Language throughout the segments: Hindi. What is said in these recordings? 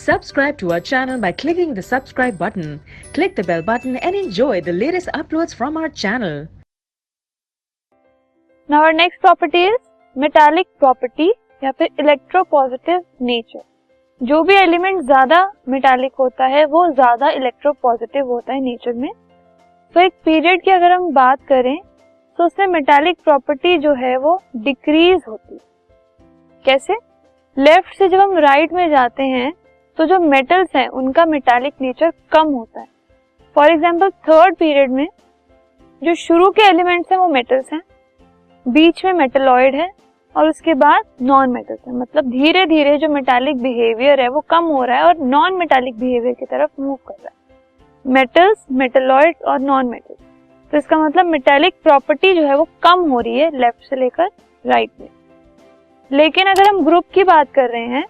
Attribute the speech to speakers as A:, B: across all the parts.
A: Subscribe to our channel by clicking the subscribe button. Click the bell button and enjoy the latest uploads from our channel.
B: Now our next property is metallic property या फिर इलेक्ट्रोपॉजिटिव नेचर। जो भी एलिमेंट ज्यादा मेटालिक होता है वो ज्यादा इलेक्ट्रोपॉजिटिव होता है नेचर में। तो एक पीरियड की अगर हम बात करें तो उसमें मेटालिक प्रॉपर्टी जो है वो डिक्रीज होती है। कैसे? लेफ्ट से जब हम राइट में जाते हैं तो जो मेटल्स हैं उनका मेटालिक नेचर कम होता है। फॉर एग्जांपल थर्ड पीरियड में जो शुरू के एलिमेंट्स हैं वो मेटल्स हैं, बीच में मेटलॉइड है और उसके बाद नॉन मेटल्स है। मतलब धीरे धीरे जो मेटालिक बिहेवियर है वो कम हो रहा है और नॉन मेटालिक बिहेवियर की तरफ मूव कर रहा है। मेटल्स, मेटलॉइड और नॉन मेटल्स। तो इसका मतलब मेटालिक प्रॉपर्टी जो है वो कम हो रही है लेफ्ट से लेकर राइट में। लेकिन अगर हम ग्रुप की बात कर रहे हैं,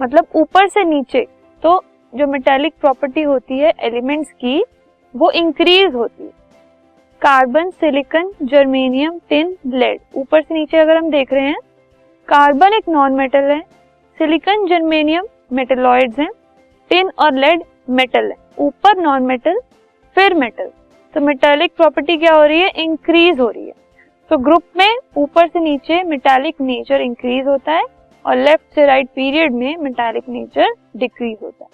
B: मतलब ऊपर से नीचे, तो जो मेटालिक प्रॉपर्टी होती है एलिमेंट्स की वो इंक्रीज होती है। Carbon, silicon, germanium, tin, lead. ऊपर से नीचे अगर हम देख रहे हैं, कार्बन एक नॉन मेटल है, सिलिकॉन, जर्मेनियम मेटलॉइड्स हैं, टिन और लेड मेटल है। ऊपर नॉन मेटल फिर मेटल। तो मेटालिक प्रॉपर्टी क्या हो रही है? इंक्रीज हो रही है। तो ग्रुप में ऊपर से नीचे मेटालिक नेचर इंक्रीज होता है और लेफ्ट से राइट पीरियड में मेटालिक नेचर डिक्रीज होता है।